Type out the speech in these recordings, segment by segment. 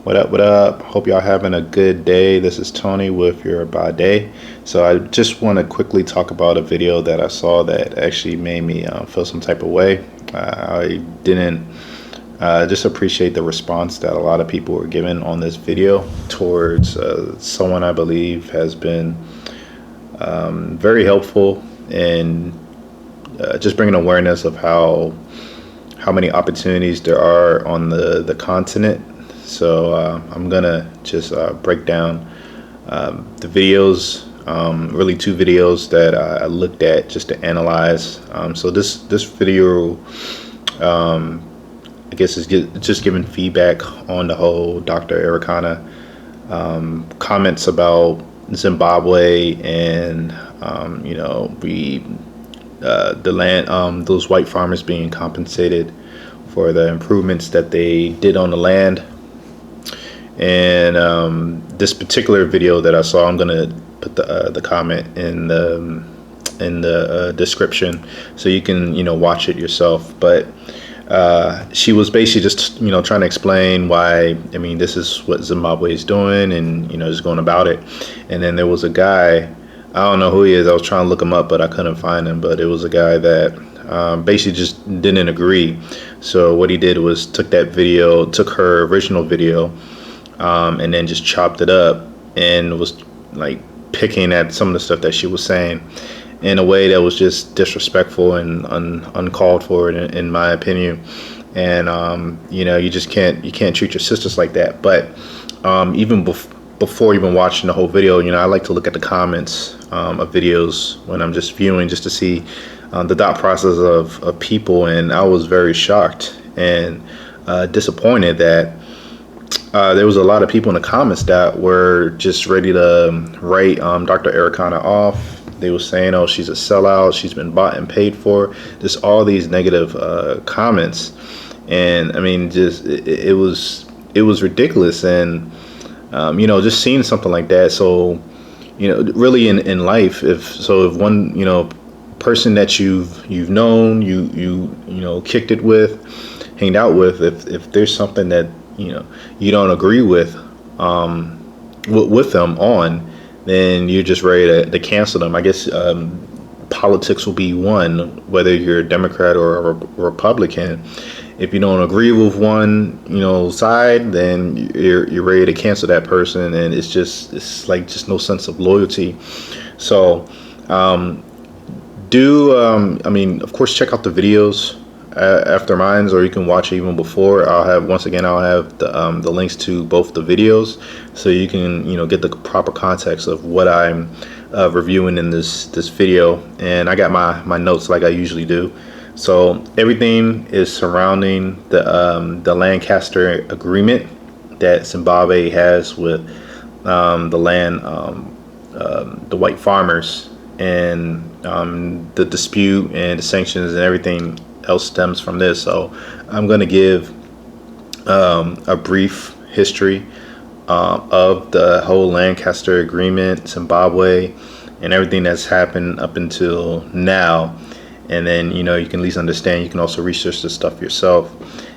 What up, what up? Hope y'all having a good day. This is Tony with YORUBADE. So I just want to quickly talk about a video that I saw that actually made me feel some type of way. I didn't just appreciate the response that a lot of people were giving on this video towards someone I believe has been very helpful in just bringing awareness of how many opportunities there are on the continent. So I'm gonna just break down the videos, really two videos that I looked at just to analyze. So this video, I guess, is just giving feedback on the whole Dr. Arikana comments about Zimbabwe and the land, those white farmers being compensated for the improvements that they did on the land. And this particular video that I saw, I'm gonna put the comment in the description so you can watch it yourself. But she was basically just trying to explain why, I mean, this is what Zimbabwe is doing, and just going about it. And then there was a guy, I don't know who he is, I was trying to look him up but I couldn't find him, but it was a guy that basically just didn't agree. So what he did was took her original video, and then just chopped it up and was like picking at some of the stuff that she was saying in a way that was just disrespectful and uncalled for, in my opinion. And you just can't treat your sisters like that. But even before even watching the whole video, I like to look at the comments of videos when I'm just viewing, just to see the thought process of people. And I was very shocked and disappointed that there was a lot of people in the comments that were just ready to write Dr. Arikana off. They were saying, oh, she's a sellout, she's been bought and paid for, just all these negative comments. And I mean, just it was ridiculous. And just seeing something like that. So really in life, if one person that you've known, you kicked it with, hanged out with, if there's something that you don't agree with them on, then you're just ready to cancel them. I guess politics will be one, whether you're a Democrat or a Republican. If you don't agree with one side, then you're ready to cancel that person, and it's like just no sense of loyalty. So I mean, of course, check out the videos after mine, or you can watch it even before. I'll have the links to both the videos, so you can get the proper context of what I'm reviewing in this video. And I got my notes like I usually do. So everything is surrounding the Lancaster Agreement that Zimbabwe has with the land, the white farmers, and the dispute and the sanctions and everything else stems from this. So I'm going to give a brief history of the whole Lancaster Agreement, Zimbabwe, and everything that's happened up until now. And then you can at least understand. You can also research this stuff yourself.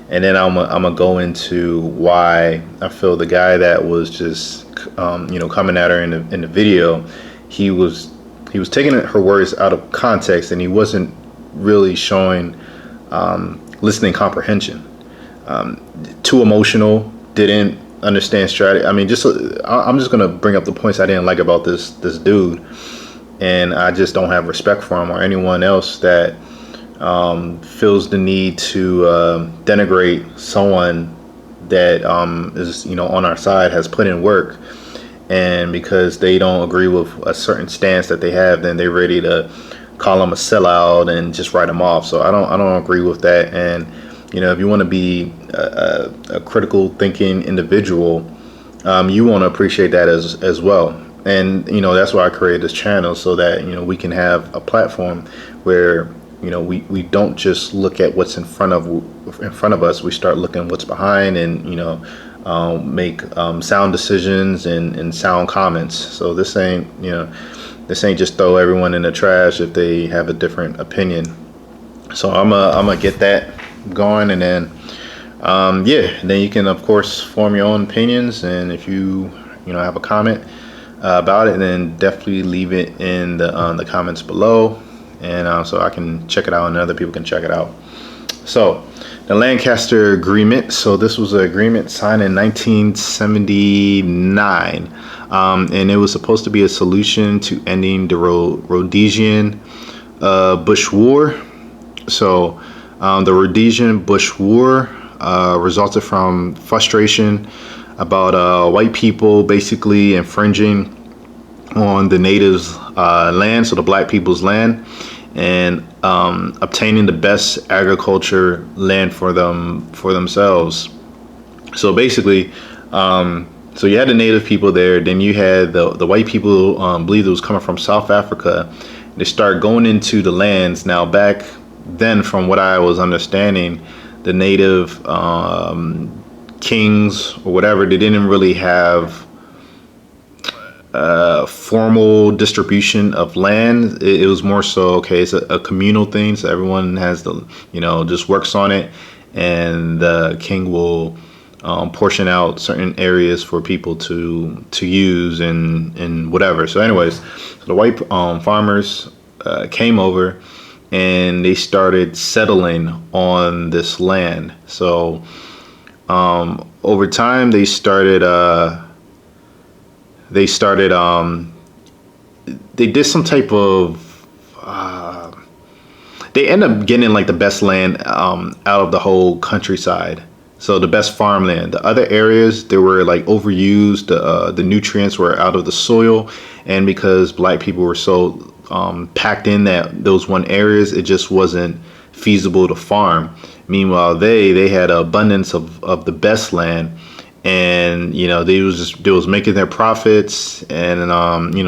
And then I'm gonna go into why I feel the guy that was just coming at her in the video, he was taking her words out of context, and he wasn't really showing listening comprehension. Too emotional, didn't understand strategy. I mean, I'm just gonna bring up the points I didn't like about this dude, and I just don't have respect for him or anyone else that feels the need to denigrate someone that is on our side, has put in work, and because they don't agree with a certain stance that they have, then they're ready to call them a sellout and just write them off. So I don't agree with that. And if you want to be a critical thinking individual, you want to appreciate that as well. And that's why I created this channel, so that we can have a platform where we don't just look at what's in front of us. We start looking what's behind, and make sound decisions and sound comments. So this ain't just throw everyone in the trash if they have a different opinion. So I'm gonna get that going, and then Yeah, then you can of course form your own opinions, and if you know have a comment about it, then definitely leave it in the comments below, and so I can check it out and other people can check it out. So the Lancaster Agreement. So this was an agreement signed in 1979, and it was supposed to be a solution to ending the Rhodesian Bush War. So the Rhodesian Bush War resulted from frustration about white people basically infringing on the natives' land, so the black people's land, and obtaining the best agriculture land for themselves. So basically, so you had the native people there, then you had the white people, believe it was coming from South Africa. They start going into the lands. Now back then, from what I was understanding, the native kings or whatever, they didn't really have formal distribution of land. It was more so, okay, it's a communal thing, so everyone has the, just works on it, and the king will portion out certain areas for people to use and whatever. So anyways, so the white farmers came over and they started settling on this land. So over time they did some type of they end up getting like the best land out of the whole countryside. So the best farmland. The other areas, they were like overused. The nutrients were out of the soil, and because black people were so packed in those one areas, it just wasn't feasible to farm. Meanwhile, they had an abundance of the best land, and they was making their profits, and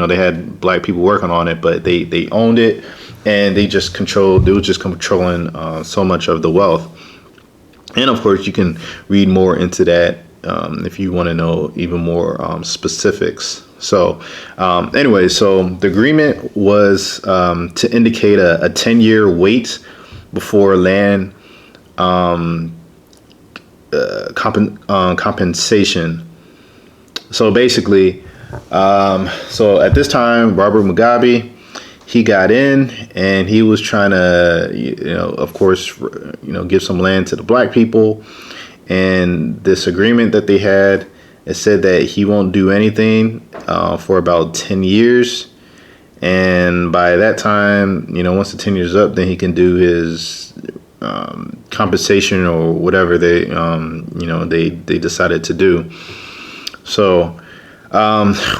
they had black people working on it, but they owned it, and they was just controlling so much of the wealth. And of course, you can read more into that if you want to know even more specifics. So anyway, so the agreement was to indicate a 10-year wait before land compensation. So basically, so at this time, Robert Mugabe, he got in and he was trying to, of course, give some land to the black people. And this agreement that they had, it said that he won't do anything for about 10 years. And by that time, once the 10 years up, then he can do his compensation or whatever they decided to do. So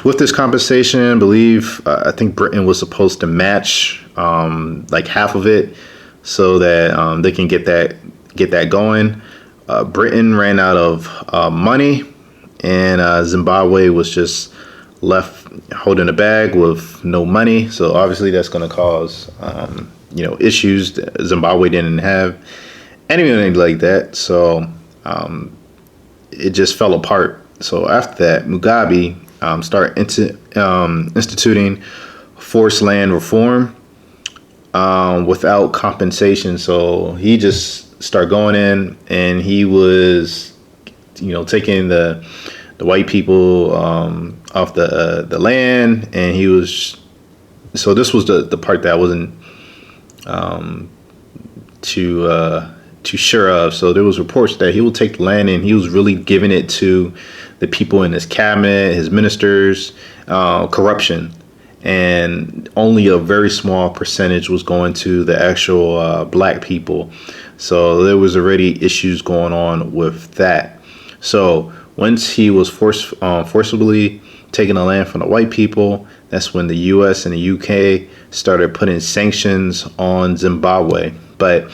with this compensation, I think Britain was supposed to match like half of it, so that they can get that going. Britain ran out of money, and Zimbabwe was just left holding the bag with no money. So obviously that's going to cause issues. Zimbabwe didn't have anything like that, so it just fell apart. So after that, Mugabe started instituting forced land reform without compensation. So he just started going in, and he was, taking the white people off the land, and he was. So this was the part that I wasn't too sure of. So there was reports that he would take the land and he was really giving it to the people in his cabinet, his ministers, corruption, and only a very small percentage was going to the actual black people. So there was already issues going on with that. So once he was forcibly taking the land from the white people, that's when the U.S. and the U.K. started putting sanctions on Zimbabwe. But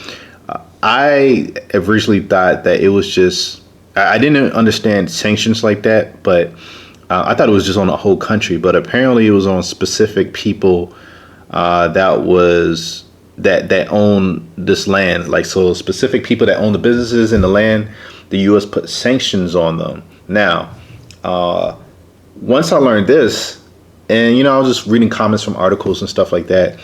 I originally thought that it was just, I didn't understand sanctions like that, but I thought it was just on the whole country. But apparently it was on specific people that own this land. Like, so specific people that own the businesses in the land, the U.S. put sanctions on them. Now, once I learned this, and I was just reading comments from articles and stuff like that,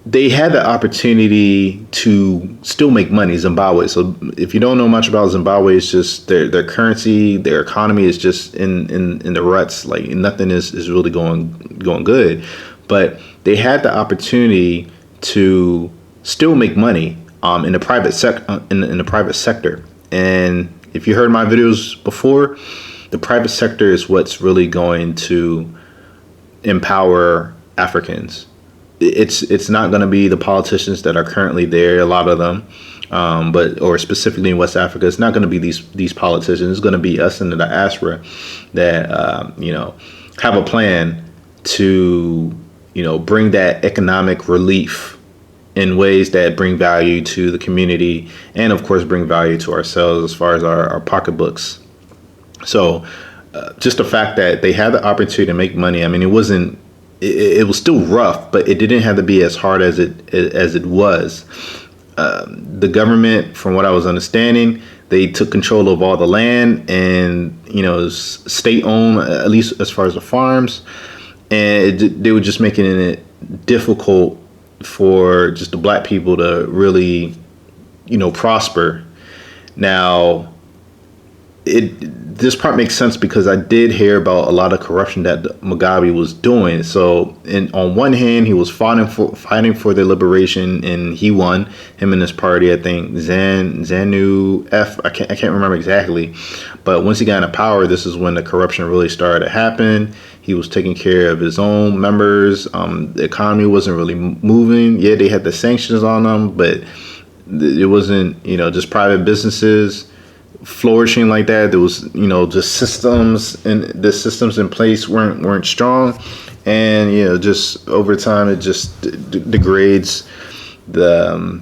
they had the opportunity to still make money, Zimbabwe. So if you don't know much about Zimbabwe, it's just their currency, their economy is just in the ruts. Like nothing is really going good. But they had the opportunity to still make money in the private sector. And if you heard my videos before, the private sector is what's really going to empower Africans. It's not going to be the politicians that are currently there, a lot of them, or specifically in West Africa. It's not going to be these politicians. It's going to be us in the diaspora that have a plan to bring that economic relief in ways that bring value to the community and of course bring value to ourselves as far as our pocketbooks. So just the fact that they had the opportunity to make money. I mean, it was still rough, but it didn't have to be as hard as it was. The government, from what I was understanding, they took control of all the land, and state owned, at least as far as the farms, and they were just making it difficult for just the black people to really prosper. Now this part makes sense because I did hear about a lot of corruption that Mugabe was doing. So, on one hand, he was fighting for their liberation, and he won. Him and his party, I think ZANU F. I can't remember exactly, but once he got into power, this is when the corruption really started to happen. He was taking care of his own members. The economy wasn't really moving. Yeah, they had the sanctions on them, but it wasn't just private businesses flourishing like that. There was just systems, and the systems in place weren't strong, and just over time it just degrades the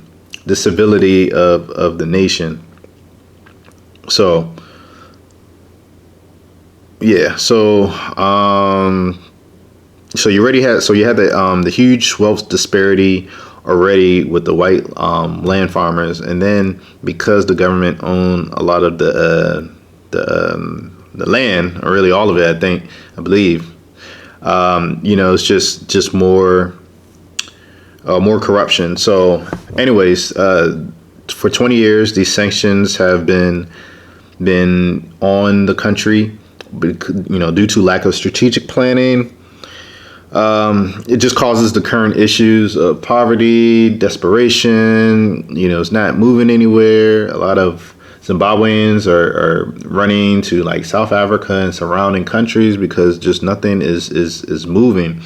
civility of the nation. So yeah, so you had the huge wealth disparity already with the white land farmers, and then because the government owned a lot of the land, or really all of it, I believe, it's just more corruption. So, anyways, for 20 years, these sanctions have been on the country, due to lack of strategic planning. It just causes the current issues of poverty, desperation. It's not moving anywhere. A lot of Zimbabweans are running to like South Africa and surrounding countries because just nothing is moving.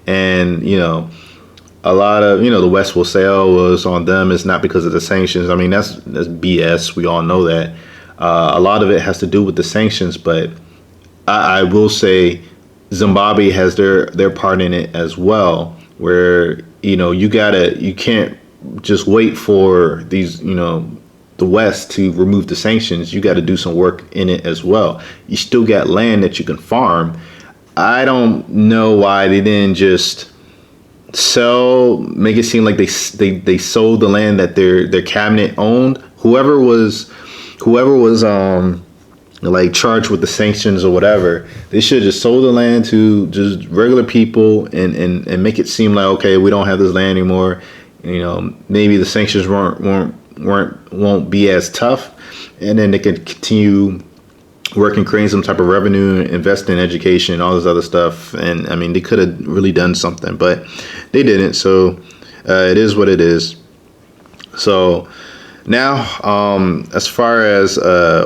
And a lot of the West will say, oh, well, it's on them. It's not because of the sanctions. I mean, that's BS. We all know that. A lot of it has to do with the sanctions, but I will say Zimbabwe has their part in it as well, where you can't just wait for these the West to remove the sanctions. You got to do some work in it as well. You still got land that you can farm. I don't know why they didn't just make it seem like they sold the land that their cabinet owned. Whoever was like charged with the sanctions or whatever, they should just sold the land to just regular people and make it seem like, okay, we don't have this land anymore. Maybe the sanctions won't be as tough, and then they could continue working, creating some type of revenue, invest in education, all this other stuff. And I mean, they could have really done something, but they didn't. So it is what it is. So now, as far as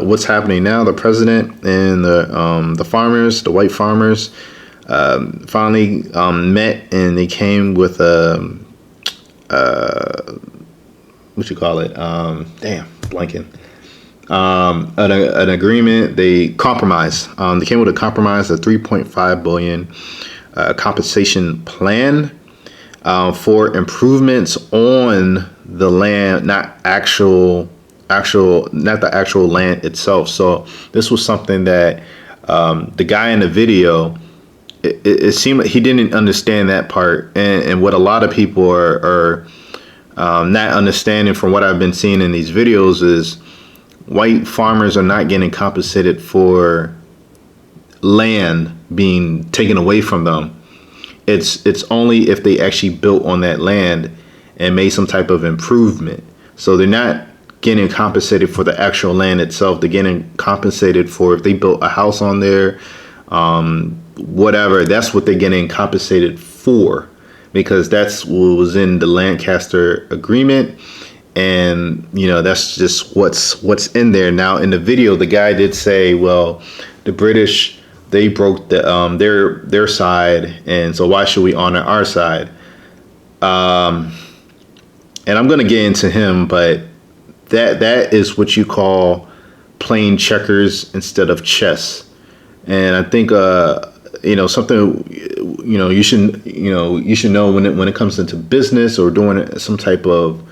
what's happening now, the president and the farmers, the white farmers, finally met, and they came with an agreement. They compromised. They came with a compromise, a 3.5 billion compensation plan for improvements on the land, not the actual land itself. So this was something that the guy in the video, it seemed like he didn't understand that part, and what a lot of people are not understanding from what I've been seeing in these videos is white farmers are not getting compensated for land being taken away from them. It's only if they actually built on that land and made some type of improvement. So they're not getting compensated for the actual land itself. They're getting compensated for if they built a house on there, whatever. That's what they're getting compensated for, because that's what was in the Lancaster Agreement. And that's just what's in there. Now in the video, the guy did say, well, the British, they broke their side, and so why should we honor our side? And I'm going to get into him, but that is what you call playing checkers instead of chess. And I think something you should know when it comes into business or doing some type of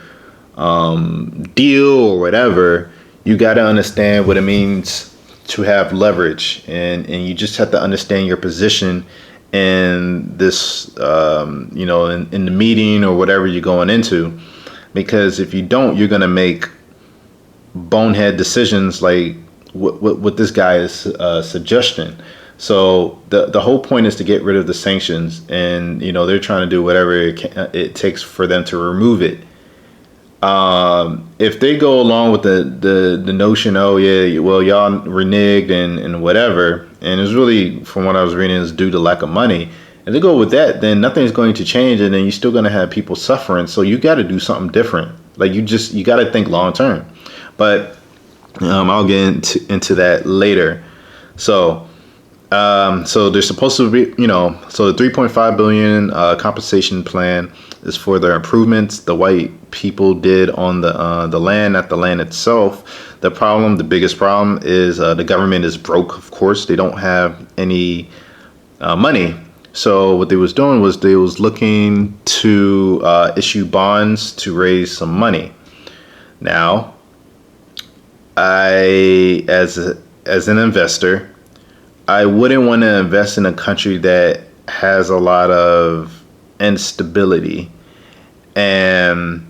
deal or whatever. You got to understand what it means to have leverage, and you just have to understand your position in this in the meeting or whatever you're going into, because if you don't, you're going to make bonehead decisions like what this guy is suggesting. So the whole point is to get rid of the sanctions, and they're trying to do whatever it takes for them to remove it. If they go along with the notion, oh yeah, well y'all reneged and whatever, and it's really, from what I was reading, is due to lack of money. If they go with that, then nothing's going to change, and then you're still going to have people suffering. So you got to do something different. Like you got to think long term. But I'll get into that later. So they're supposed to be, so the 3.5 billion compensation plan is for the improvements the white people did on the land, not the land itself. The biggest problem is the government is broke. Of course, they don't have any money. So what they was doing was they was looking to issue bonds to raise some money. Now, as an investor, I wouldn't want to invest in a country that has a lot of instability, and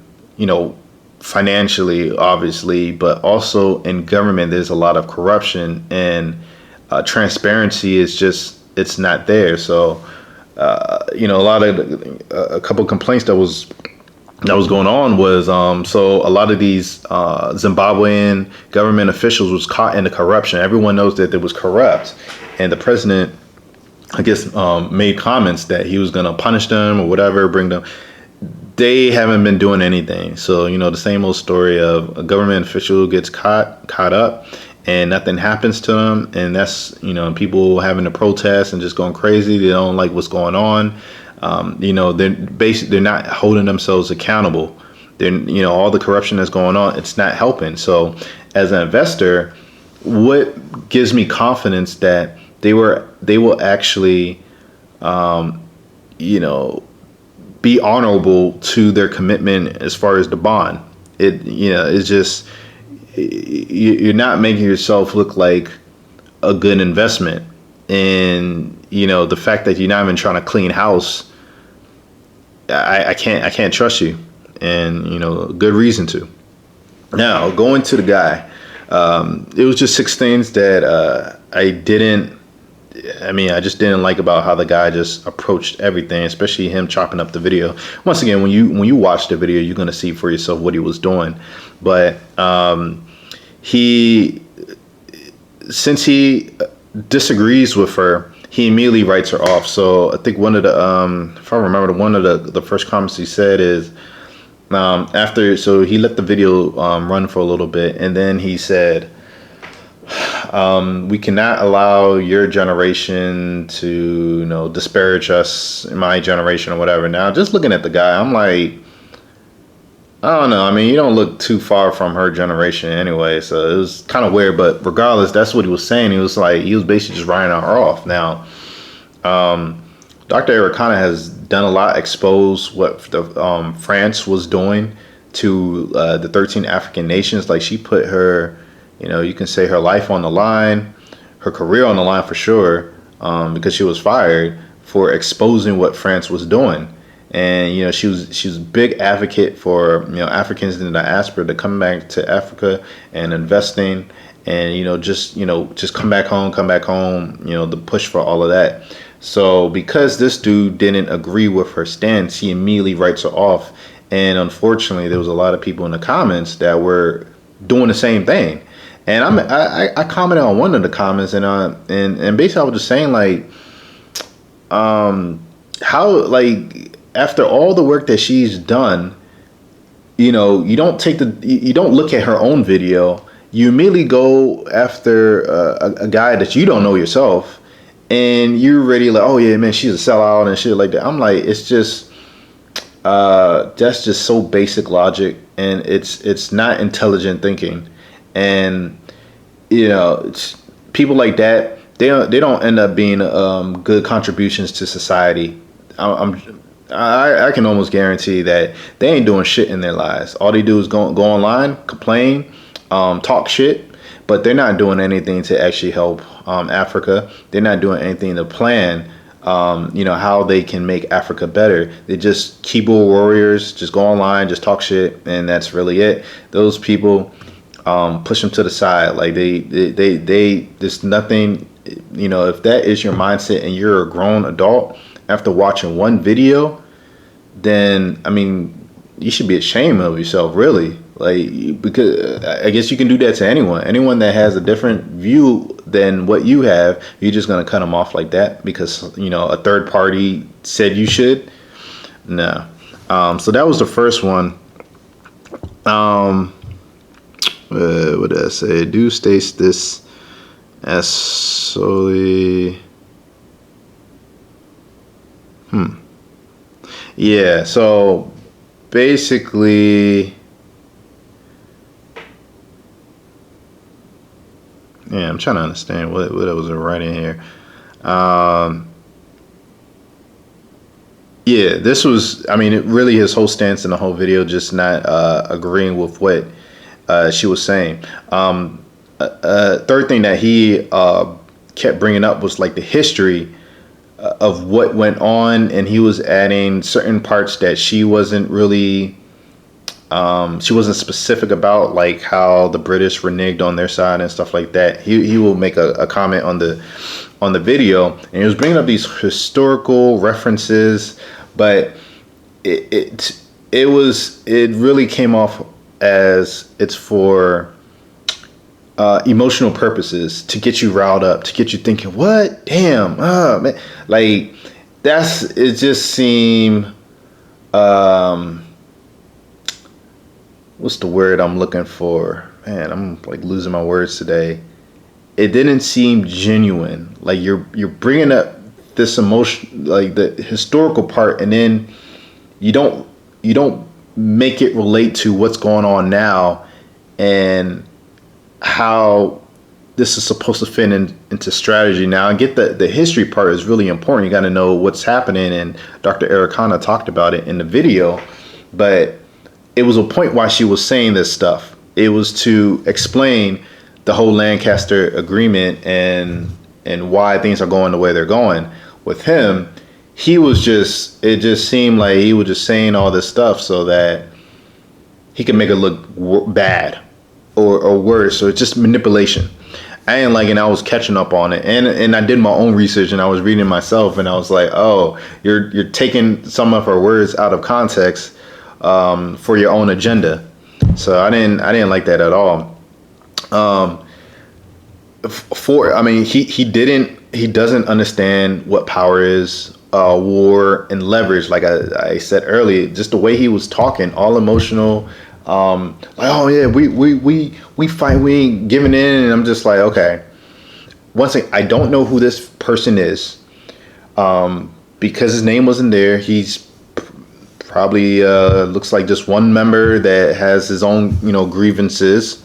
financially, obviously, but also in government, there's a lot of corruption, and transparency is just, it's not there. So a couple complaints that was going on was so a lot of these Zimbabwean government officials was caught in the corruption. Everyone knows that it was corrupt, and the president, I guess, made comments that he was going to punish them or whatever, bring them. They haven't been doing anything. So the same old story of a government official gets caught up and nothing happens to them, and that's people having to protest and just going crazy. They don't like what's going on. They're not holding themselves accountable. They're, all the corruption that's going on, it's not helping. So as an investor, what gives me confidence that they will actually, be honorable to their commitment as far as the bond. It's just, you're not making yourself look like a good investment. And the fact that you're not even trying to clean house, I can't trust you, and good reason to. Now going to the guy, it was just 6 things that I just didn't like about how the guy just approached everything, especially him chopping up the video. Once again, when you watch the video, you're gonna see for yourself what he was doing. But since he disagrees with her, he immediately writes her off. So I think one of the if I remember, one of the first comments he said is so he let the video run for a little bit, and then he said, we cannot allow your generation to disparage us, my generation or whatever. Now just looking at the guy, I'm like, I don't know. I mean, you don't look too far from her generation anyway, so it was kind of weird. But regardless, that's what he was saying. He was basically just writing her off. Now, Dr. Arikana has done a lot, expose what France was doing to the 13 African nations. Like, she put her, you can say her life on the line, her career on the line for sure, because she was fired for exposing what France was doing. And she was a big advocate for Africans in the diaspora to come back to Africa and investing, and just come back home, the push for all of that. So because this dude didn't agree with her stance, he immediately writes her off, And unfortunately, there was a lot of people in the comments that were doing the same thing. And I commented on one of the comments, and basically I was just saying, like, how, like, after all the work that she's done, you know, you don't look at her own video. You immediately go after a guy that you don't know yourself, and you're ready, like, oh yeah, man, she's a sellout and shit like that. I'm like, it's just that's just so basic logic, and it's not intelligent thinking. And you know, people like that, they don't end up being good contributions to society. I can almost guarantee that they ain't doing shit in their lives. All they do is go online, complain, talk shit, but they're not doing anything to actually help Africa. They're not doing anything to plan, you know, how they can make Africa better. They just keyboard warriors, just go online, just talk shit, and that's really it. Those people, push them to the side. Like they there's nothing, you know, if that is your mindset and you're a grown adult after watching one video, then I mean, you should be ashamed of yourself, really. Like, because I guess you can do that to anyone that has a different view than what you have. You're just gonna cut them off like that because, you know, a third party said you should. No. So that was the first one. What did I say? Do states this as solely. Yeah, so basically, yeah, I'm trying to understand what I was writing here. Yeah, this was, I mean, it really his whole stance in the whole video, just not agreeing with what she was saying. Third thing that he kept bringing up was like the history of what went on, and he was adding certain parts that she wasn't really she wasn't specific about, like how the British reneged on their side and stuff like that. He will make a comment on the video, and he was bringing up these historical references, but it really came off as it's for emotional purposes, to get you riled up, to get you thinking, what? Damn, man. Like, it just seemed, what's the word I'm looking for? Man, I'm like losing my words today. It didn't seem genuine. Like, you're bringing up this emotion, like the historical part, and then you don't make it relate to what's going on now and how this is supposed to fit into strategy now. And get the history part is really important. You got to know what's happening, and Dr. Arikana talked about it in the video. But it was a point why she was saying this stuff. It was to explain the whole Lancaster Agreement and why things are going the way they're going. With him, it just seemed like he was just saying all this stuff so that he could make it look bad or worse. So it's just manipulation. I ain't liking. I was catching up on it, and I did my own research, and I was reading myself, and I was like, oh, you're taking some of her words out of context for your own agenda. So I didn't like that at all. He doesn't understand what power is, war, and leverage. Like I said earlier, just the way he was talking, all emotional. Like, oh yeah, we fight, we ain't giving in, and I'm just like, okay. Once again, I don't know who this person is, because his name wasn't there. He's probably looks like just one member that has his own, grievances,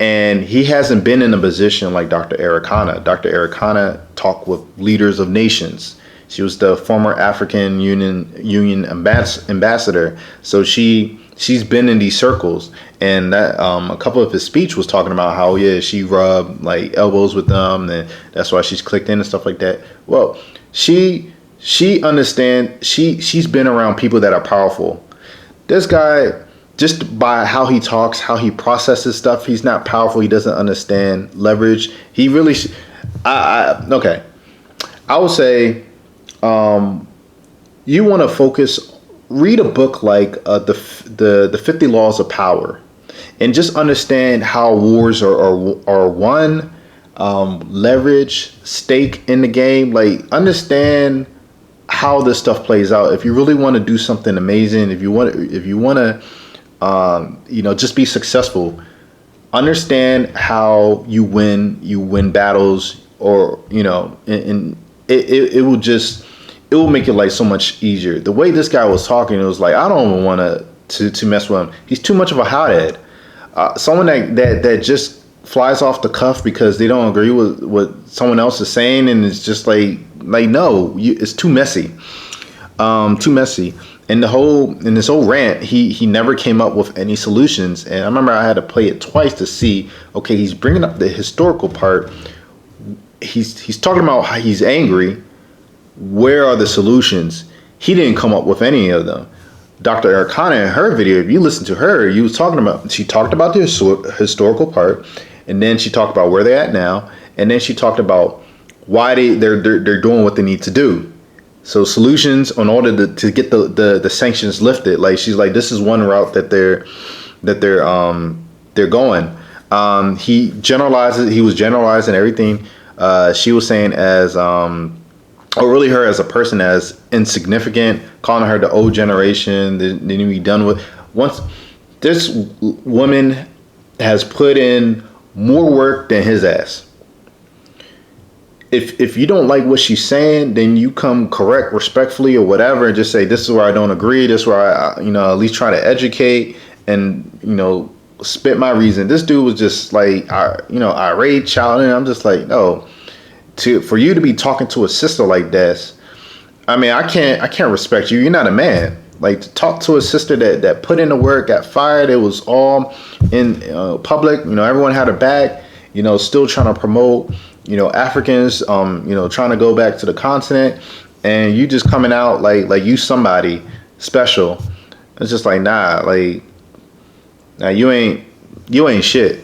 and he hasn't been in a position like Dr. Arikana. Dr. Arikana talked with leaders of nations. She was the former African Union ambassador, so she's been in these circles, and that a couple of his speech was talking about how, yeah, she rubbed like elbows with them, and that's why she's clicked in and stuff like that. Well, she understands. She's been around people that are powerful. This guy, just by how he talks, how he processes stuff, he's not powerful. He doesn't understand leverage. He really, okay. I would say, you want to focus read a book like the 50 Laws of Power, and just understand how wars are won, leverage, stake in the game. Like, understand how this stuff plays out. If you really want to do something amazing, if you want to, just be successful, understand how you win battles, or and it will make your life so much easier. The way this guy was talking, it was like, I don't even want to mess with him. He's too much of a hothead. Someone that just flies off the cuff because they don't agree with what someone else is saying, and it's just like no, it's too messy, too messy. And in this whole rant, he never came up with any solutions. And I remember I had to play it twice to see, okay, he's bringing up the historical part. He's talking about how he's angry. Where are the solutions? He didn't come up with any of them. Dr. Arikana, in her video, if you listen to her, she talked about the historical part, and then she talked about where they're at now, and then she talked about why they're doing what they need to do. So solutions in order to get the sanctions lifted. Like, she's like, this is one route that they're going. He was generalizing everything. She was saying as or really her as a person as insignificant, calling her the old generation. They need to be done with. Once this woman has put in more work than his ass. If you don't like what she's saying, then you come correct respectfully or whatever, and just say, this is where I don't agree. This is where I at least try to educate and spit my reason. This dude was just like irate, challenging. I'm just like, no. For you to be talking to a sister like this, I mean, I can't respect you. You're not a man. Like, to talk to a sister that put in the work, got fired. It was all in public. Everyone had her back. Still trying to promote Africans. Trying to go back to the continent, and you just coming out like you somebody special. It's just like, nah. Like, nah, you ain't shit.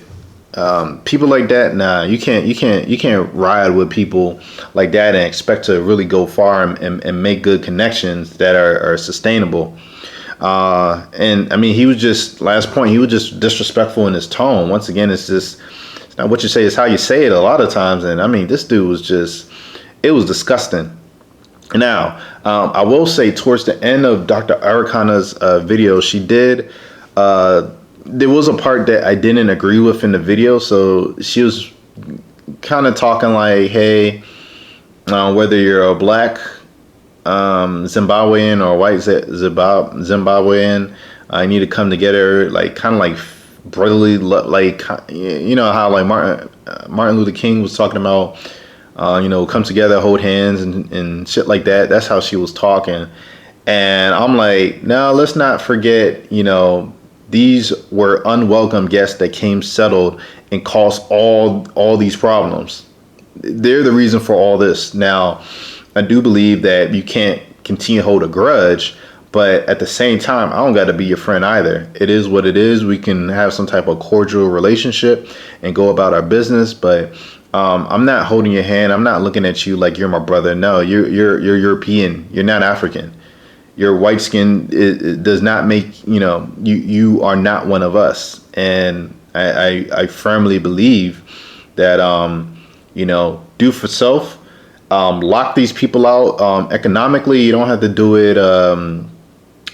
People like that, nah, you can't ride with people like that and expect to really go far and make good connections that are sustainable. And I mean, he was just disrespectful in his tone. Once again, it's not what you say, it's how you say it a lot of times. And I mean, this dude was it was disgusting. Now, I will say, towards the end of Dr. Arikana's video, she did there was a part that I didn't agree with in the video. So she was kind of talking like, hey, whether you're a black Zimbabwean or white Zimbabwean, I need to come together, like, kind of like brotherly, like, how like Martin Luther King was talking about, come together, hold hands and shit like that. That's how she was talking. And I'm like, no, let's not forget, these were unwelcome guests that came, settled, and caused all these problems. They're the reason for all this. Now, I do believe that you can't continue to hold a grudge, but at the same time, I don't got to be your friend either. It is what it is. We can have some type of cordial relationship and go about our business, but I'm not holding your hand. I'm not looking at you like you're my brother. No, you're European. You're not African. Your white skin does not make, you are not one of us. And I firmly believe that, do for self, lock these people out economically. You don't have to do it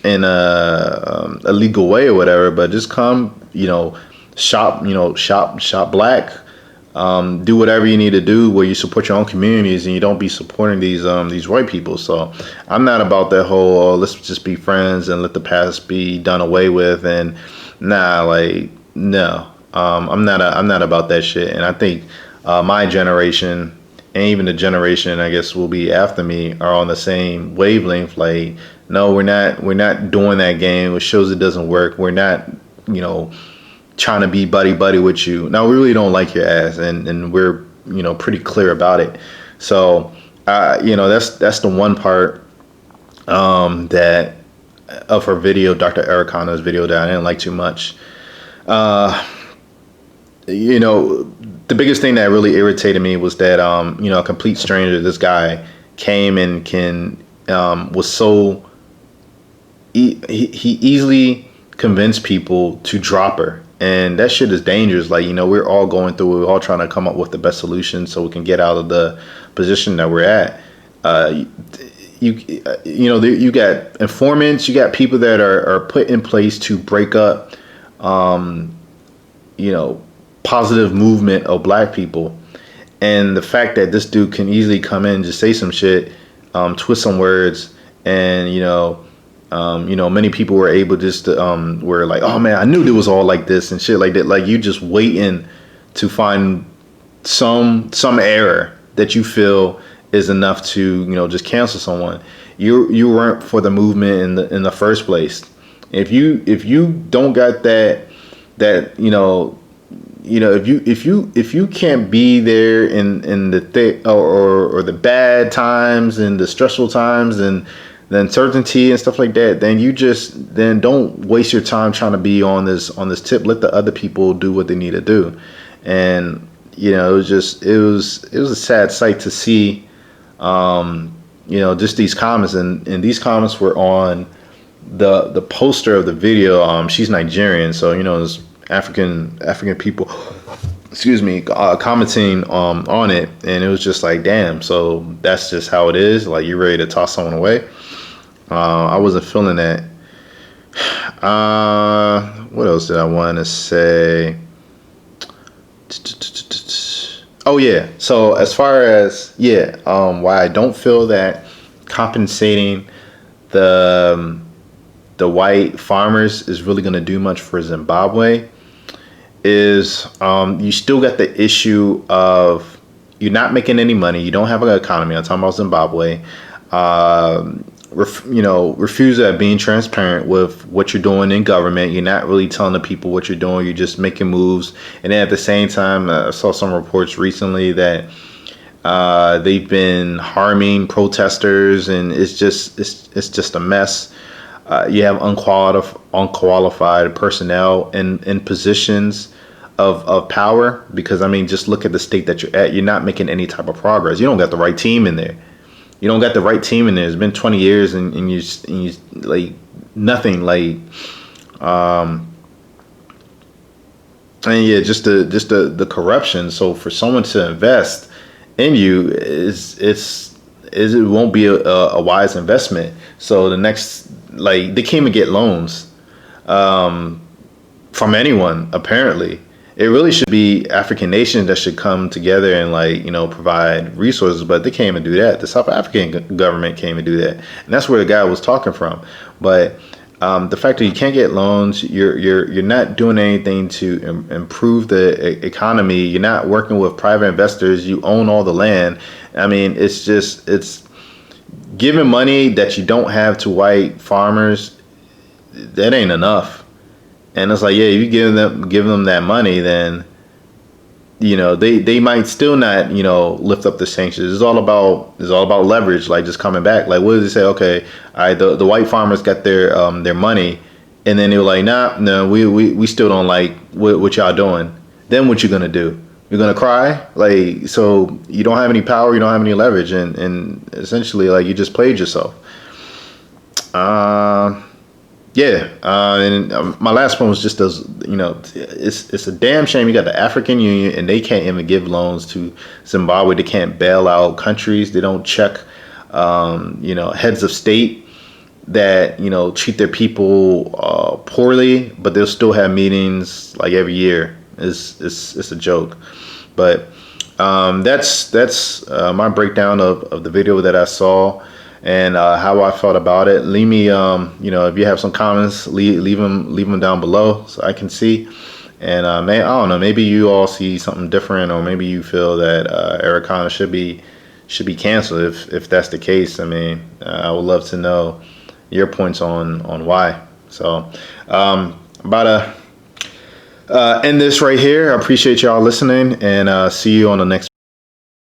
in a legal way or whatever, but just come, shop black. Do whatever you need to do where you support your own communities and you don't be supporting these white people. So I'm not about that whole, let's just be friends and let the past be done away with. And nah, like, no, I'm not about that shit. And I think my generation and even the generation I guess will be after me are on the same wavelength. Like, no, we're not doing that game. It shows it doesn't work. We're not, trying to be buddy with you. Now, we really don't like your ass, and we're pretty clear about it. So that's the one part that of her video, Dr. Arikana's video, that I didn't like too much. The biggest thing that really irritated me was that a complete stranger, this guy, came and was so he easily convinced people to drop her. And that shit is dangerous. Like, we're all going through, we're all trying to come up with the best solution so we can get out of the position that we're at. You got informants, you got people that are put in place to break up, positive movement of black people. And the fact that this dude can easily come in, just say some shit, twist some words, and many people were able just to were like, oh man, I knew it was all like this and shit like that. Like, you just waiting to find some error that you feel is enough to just cancel someone. You weren't for the movement in the first place. If you don't got that if you can't be there in the thick or the bad times and the stressful times and the uncertainty and stuff like that, then don't waste your time trying to be on this tip. Let the other people do what they need to do. And it was a sad sight to see, just these comments, and these comments were on the poster of the video. She's Nigerian, so there's African people, excuse me, commenting on it, and it was just like, damn. So that's just how it is. Like, you're ready to toss someone away. I wasn't feeling that. What else did I want to say? Oh yeah. So as far as why I don't feel that compensating the white farmers is really going to do much for Zimbabwe is you still got the issue of you're not making any money. You don't have an economy. I'm talking about Zimbabwe. Refuse at being transparent with what you're doing in government. You're not really telling the people what you're doing. You're just making moves. And then at the same time, I saw some reports recently that they've been harming protesters, and it's just a mess. You have unqualified personnel in positions of power, because just look at the state that you're at. You're not making any type of progress. You don't got the right team in there. It's been 20 years and you like nothing, like and yeah, just the corruption. So for someone to invest in you it won't be a wise investment. So the next, like, they can't even get loans from anyone, apparently. It really should be African nations that should come together and provide resources, but they can't even do that. The South African government can't even do that, and that's where the guy was talking from. But the fact that you can't get loans, you're not doing anything to improve the economy. You're not working with private investors. You own all the land. It's giving money that you don't have to white farmers. That ain't enough. And it's like, yeah, if you give them that money, then they might still not lift up the sanctions. It's all about leverage, like just coming back. Like, what does it say? Okay, all right, the white farmers got their money, and then they were like, nah, no, we still don't like what y'all doing. Then what you gonna do? You're gonna cry? Like, so you don't have any power, you don't have any leverage, and essentially, like, you just played yourself. And my last one was just those, it's a damn shame you got the African Union and they can't even give loans to Zimbabwe. They can't bail out countries. They don't check, heads of state that, treat their people poorly, but they'll still have meetings like every year. It's a joke. But that's my breakdown of the video that I saw. And how I felt about it. Leave me, if you have some comments, leave them down below so I can see. And I don't know, maybe you all see something different, or maybe you feel that Arikana should be canceled. If that's the case, I would love to know your points on why. So about to end this right here. I appreciate y'all listening, and see you on the next